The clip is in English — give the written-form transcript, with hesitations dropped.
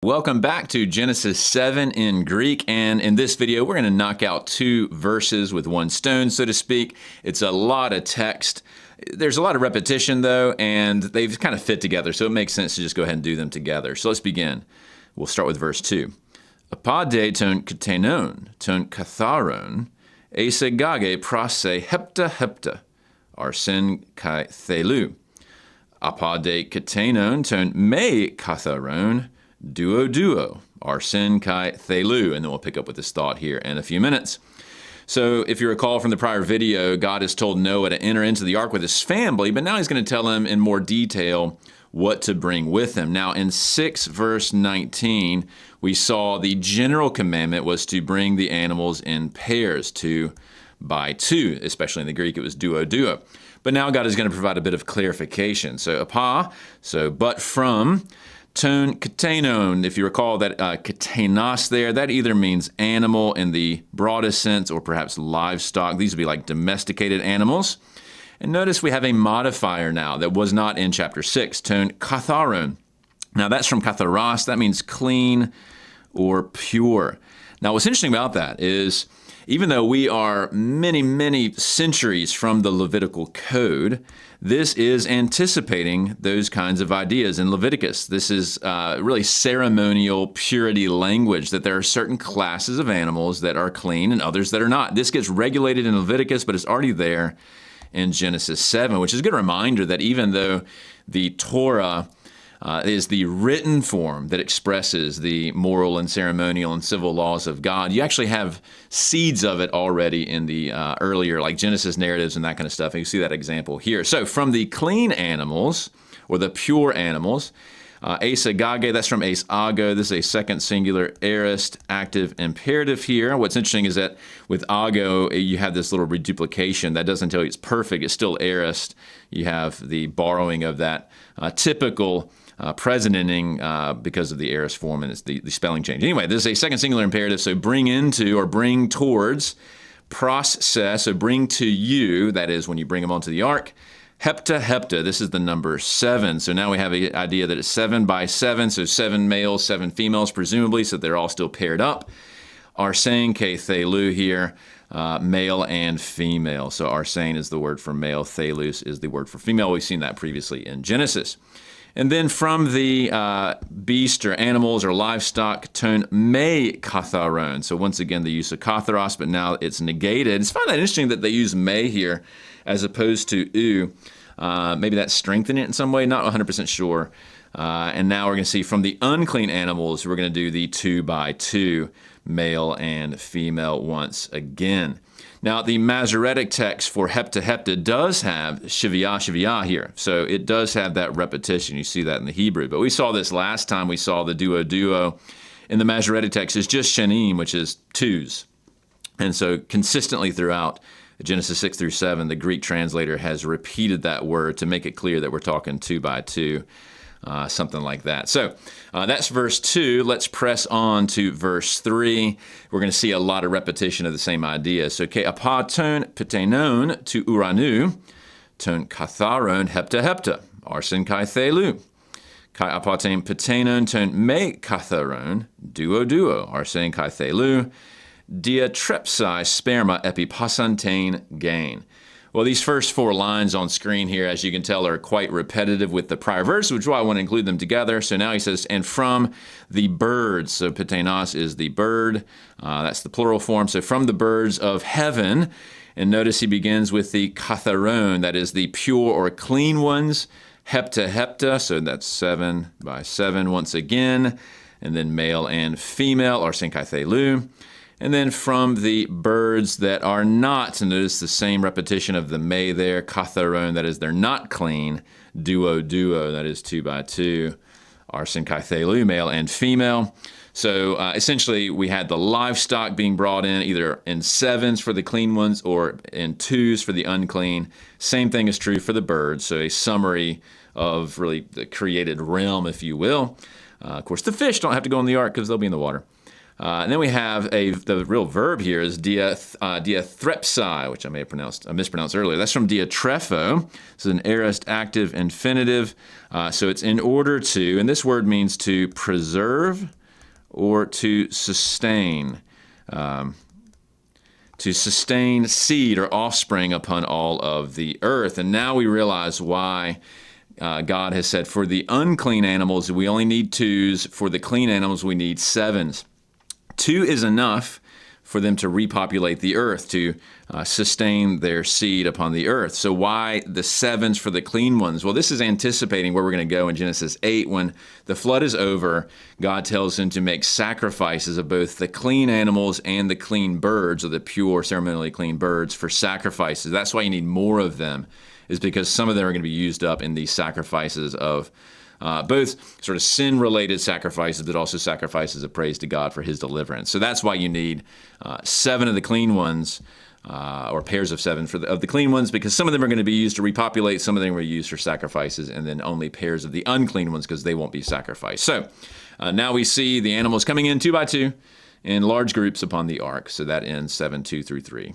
Welcome back to Genesis 7 in Greek, and in this video we're going to knock out 2 verses with one stone, so to speak. It's a lot of text. There's a lot of repetition though, and they've kind of fit together, so it makes sense to just go ahead and do them together. So let's begin. We'll start with verse 2. Apade ton katenon, ton katharon, esegage prase hepta, arsen kai thelu. Apade katenon ton me katharon, duo, arsen kai thelu. And then we'll pick up with this thought here in a few minutes. So if you recall from the prior video, God has told Noah to enter into the ark with his family, but now he's going to tell him in more detail what to bring with him. Now in 6 verse 19, we saw the general commandment was to bring the animals in pairs, 2 by 2, especially in the Greek it was duo. But now God is going to provide a bit of clarification. So but from, ton katenon, if you recall that katenos there, that either means animal in the broadest sense or perhaps livestock. These would be like domesticated animals. And notice we have a modifier now that was not in chapter 6, ton katharon. Now that's from katharos, that means clean or pure. Now what's interesting about that is even though we are many centuries from the Levitical code, this is anticipating those kinds of ideas in Leviticus. This is really ceremonial purity language, that there are certain classes of animals that are clean and others that are not. This gets regulated in Leviticus, but it's already there in Genesis 7, which is a good reminder that even though the Torah is the written form that expresses the moral and ceremonial and civil laws of God, you actually have seeds of it already in the earlier, like Genesis narratives and that kind of stuff. And you see that example here. So from the clean animals, or the pure animals, esegage, that's from ago. This is a second singular aorist active imperative here. What's interesting is that with ago, you have this little reduplication. That doesn't tell you it's perfect. It's still aorist. You have the borrowing of that typical present ending because of the aorist form, and it's the spelling change. Anyway, this is a second singular imperative, so bring into or bring towards, process, so bring to you, that is when you bring them onto the ark. Hepta, this is the number 7. So now we have an idea that it's 7 by 7, so 7 males, 7 females, presumably, so they're all still paired up. Arsen ke thelu here, male and female. So arsen is the word for male, thelus is the word for female. We've seen that previously in Genesis. And then from the beast or animals or livestock, ton me katharon. So once again, the use of katharos, but now it's negated. It's find that interesting that they use me here as opposed to u. Maybe that's strengthening it in some way, not 100% sure. And now we're going to see from the unclean animals, we're going to do the 2 by 2, male and female once again. Now, the Masoretic text for hepta does have shiviyah here. So it does have that repetition. You see that in the Hebrew. But we saw this last time we saw the duo. In the Masoretic text is just shenim, which is 2s. And so consistently throughout Genesis 6 through 7, the Greek translator has repeated that word to make it clear that we're talking 2 by 2. Something like that. So that's verse 2. Let's press on to verse 3. We're going to see a lot of repetition of the same idea. So, ke apaton ptenon to uranu, ton katharon hepta, arsen kai thelu. Kai apaten ptenon ton me katharon, duo, arsen kai thelu. Dia trepsai sperma epipasantain gain. Well, these first 4 lines on screen here, as you can tell, are quite repetitive with the prior verse, which is why I want to include them together. So now he says, and from the birds. So ptenos is the bird. That's the plural form. So from the birds of heaven. And notice he begins with the katharon, that is the pure or clean ones. Hepta, so that's 7 by 7 once again. And then male and female, arsen kai thelu. And then from the birds that are not, and notice the same repetition of the me there, katharon, that is they're not clean, duo, that is 2 by 2, arsen kai thelu, male and female. So essentially we had the livestock being brought in either in 7s for the clean ones or in 2s for the unclean. Same thing is true for the birds, so a summary of really the created realm, if you will. Of course, the fish don't have to go in the ark because they'll be in the water. And then we have the real verb here is diathrepsai, which I may have mispronounced earlier. That's from diatrepho. This is an aorist active infinitive. So it's in order to, and this word means to preserve or to sustain. To sustain seed or offspring upon all of the earth. And now we realize why God has said for the unclean animals, we only need 2s. For the clean animals, we need 7s. 2 is enough for them to repopulate the earth, to sustain their seed upon the earth. So why the 7s for the clean ones? Well, this is anticipating where we're going to go in Genesis 8. When the flood is over, God tells them to make sacrifices of both the clean animals and the clean birds, or the pure, ceremonially clean birds, for sacrifices. That's why you need more of them, is because some of them are going to be used up in these sacrifices of both sort of sin-related sacrifices, but also sacrifices of praise to God for his deliverance. So that's why you need 7 of the clean ones, or pairs of 7 of the clean ones, because some of them are going to be used to repopulate, some of them are used for sacrifices, and then only pairs of the unclean ones because they won't be sacrificed. So now we see the animals coming in 2 by 2 in large groups upon the ark. So that ends 7:2 through 3.